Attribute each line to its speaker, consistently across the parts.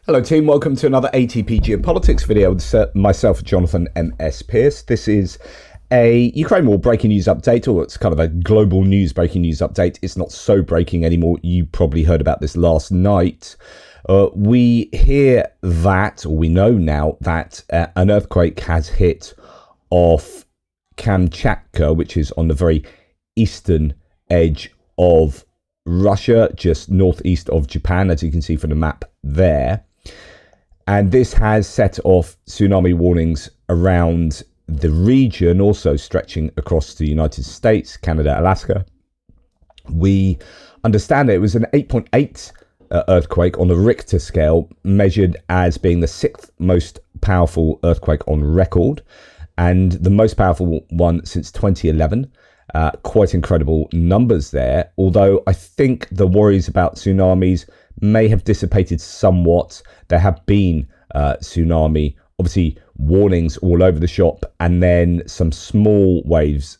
Speaker 1: Hello team, welcome to another ATP Geopolitics video with myself, Jonathan M.S. Pearce. This is a Ukraine war breaking news update, or it's kind of a global news breaking news update. It's not so breaking anymore. You probably heard about this last night. We hear that, or we know now that an earthquake has hit off Kamchatka, which is on the very eastern edge of Russia, just northeast of Japan, as you can see from the map there. And this has set off tsunami warnings around the region, also stretching across the United States, Canada, Alaska. We understand it was an 8.8 earthquake on the Richter scale, measured as being the sixth most powerful earthquake on record and the most powerful one since 2011. Quite incredible numbers there, although I think the worries about tsunamis may have dissipated somewhat. There have been tsunami, obviously, warnings all over the shop, and then some small waves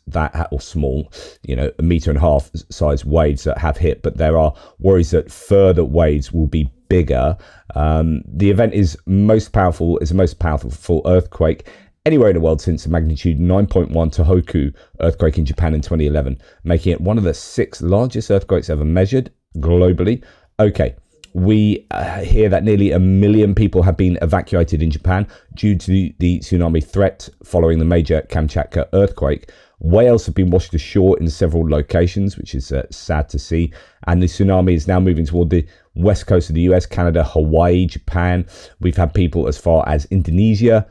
Speaker 1: or small, a metre and a half size waves that have hit, but there are worries that further waves will be bigger. The event is the most powerful full earthquake anywhere in the world since the magnitude 9.1 Tohoku earthquake in Japan in 2011, making it one of the 6 largest earthquakes ever measured globally. Okay, we hear that nearly 1 million people have been evacuated in Japan due to the tsunami threat following the major Kamchatka earthquake. Whales have been washed ashore in several locations, which is sad to see. And the tsunami is now moving toward the west coast of the US, Canada, Hawaii, Japan. We've had people as far as Indonesia,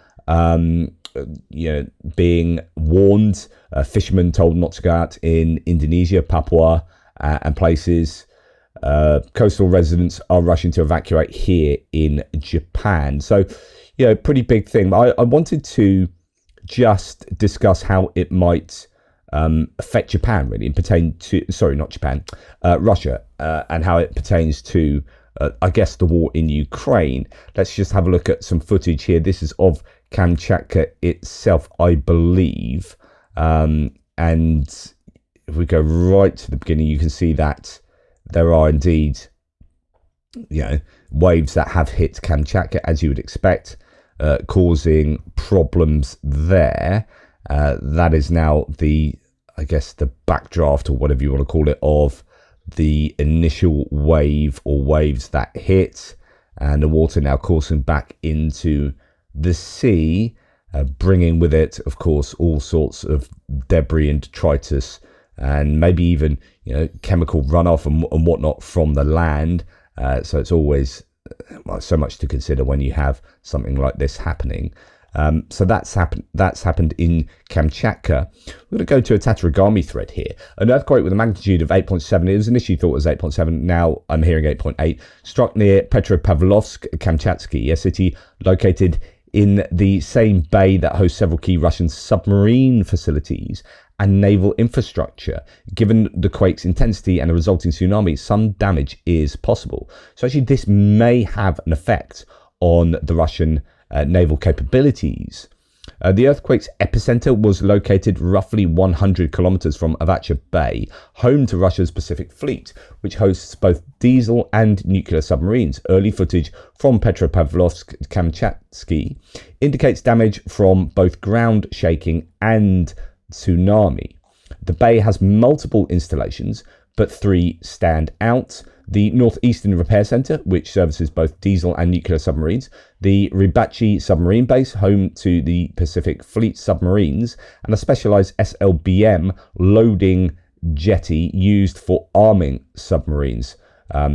Speaker 1: being warned, fishermen told not to go out in Indonesia, Papua, and places. Coastal residents are rushing to evacuate here in Japan. So, pretty big thing. I wanted to just discuss how it might affect Japan, really, and pertain to, Russia, and how it pertains to, the war in Ukraine. Let's just have a look at some footage here. This is of Kamchatka itself, I believe. And if we go right to the beginning, you can see that there are indeed, waves that have hit Kamchatka, as you would expect, causing problems there. That is now the backdraft, or whatever you want to call it, of the initial wave or waves that hit, and the water now coursing back into the sea, bringing with it, of course, all sorts of debris and detritus, and maybe even chemical runoff and whatnot from the land. So it's always so much to consider when you have something like this happening. So that's happened in Kamchatka. We're going to go to a Tatarigami thread here. An earthquake with a magnitude of 8.7. It was initially thought it was 8.7. Now I'm hearing 8.8. Struck near Petropavlovsk, Kamchatsky, a city located in the same bay that hosts several key Russian submarine facilities and naval infrastructure. Given the quake's intensity and the resulting tsunami, some damage is possible. So actually this may have an effect on the Russian naval capabilities. The earthquake's epicenter was located roughly 100 kilometers from Avacha Bay, home to Russia's Pacific Fleet, which hosts both diesel and nuclear submarines. Early footage from Petropavlovsk Kamchatsky indicates damage from both ground shaking and tsunami. The bay has multiple installations, but 3 stand out. The Northeastern Repair Center, which services both diesel and nuclear submarines, the Rybachi submarine base, home to the Pacific Fleet submarines, and a specialized SLBM loading jetty used for arming submarines.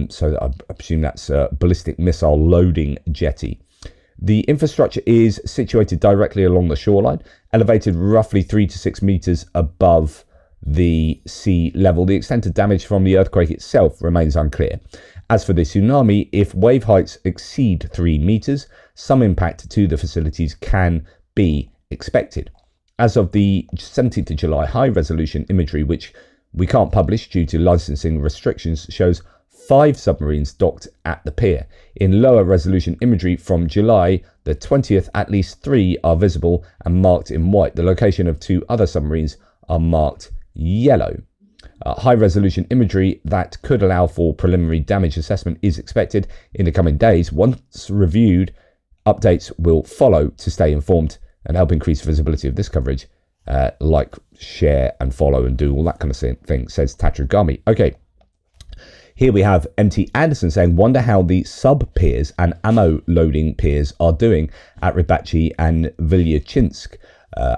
Speaker 1: So I presume that's a ballistic missile loading jetty. The infrastructure is situated directly along the shoreline, elevated roughly 3 to 6 meters above the sea level. The extent of damage from the earthquake itself remains unclear. As for the tsunami, if wave heights exceed 3 meters, some impact to the facilities can be expected. As of the 17th of July, high-resolution imagery, which we can't publish due to licensing restrictions, shows 5 submarines docked at the pier. In lower resolution imagery from July the 20th, at least 3 are visible and marked in white. The location of 2 other submarines are marked yellow. High-resolution imagery that could allow for preliminary damage assessment is expected in the coming days. Once reviewed, updates will follow to stay informed and help increase visibility of this coverage. Like, share and follow and do all that kind of thing, says Tatragami. Okay. Here we have MT Anderson saying, wonder how the sub-piers and ammo loading piers are doing at Rybachi and Vilyachinsk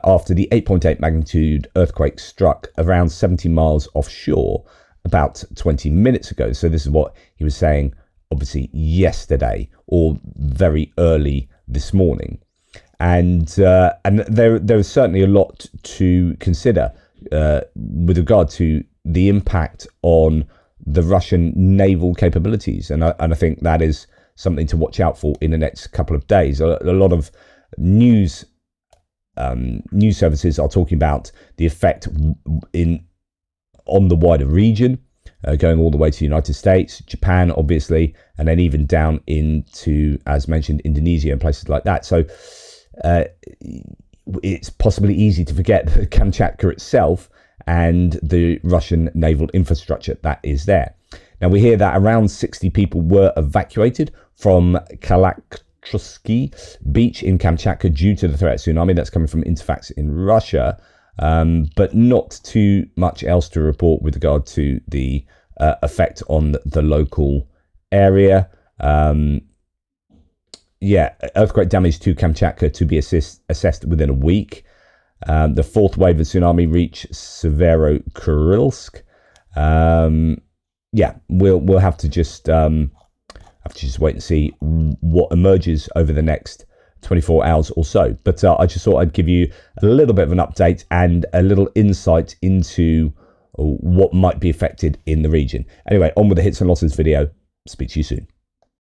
Speaker 1: after the 8.8 magnitude earthquake struck around 70 miles offshore about 20 minutes ago. So this is what he was saying, obviously, yesterday or very early this morning. And there is certainly a lot to consider with regard to the impact on the Russian naval capabilities, and I think that is something to watch out for in the next couple of days. A lot of news services are talking about the effect on the wider region, going all the way to the United States, Japan, obviously, and then even down into, as mentioned, Indonesia and places like that. So it's possibly easy to forget Kamchatka itself and the Russian naval infrastructure that is there. Now, we hear that around 60 people were evacuated from Kalaktrosky beach in Kamchatka due to the threat of tsunami. That's coming from Interfax in Russia, but not too much else to report with regard to the effect on the local area. Earthquake damage to Kamchatka to be assessed within a week. The fourth wave of tsunami reached Severokurilsk. We'll have to just wait and see what emerges over the next 24 hours or so. But I just thought I'd give you a little bit of an update and a little insight into what might be affected in the region. Anyway, on with the hits and losses video. Speak to you soon.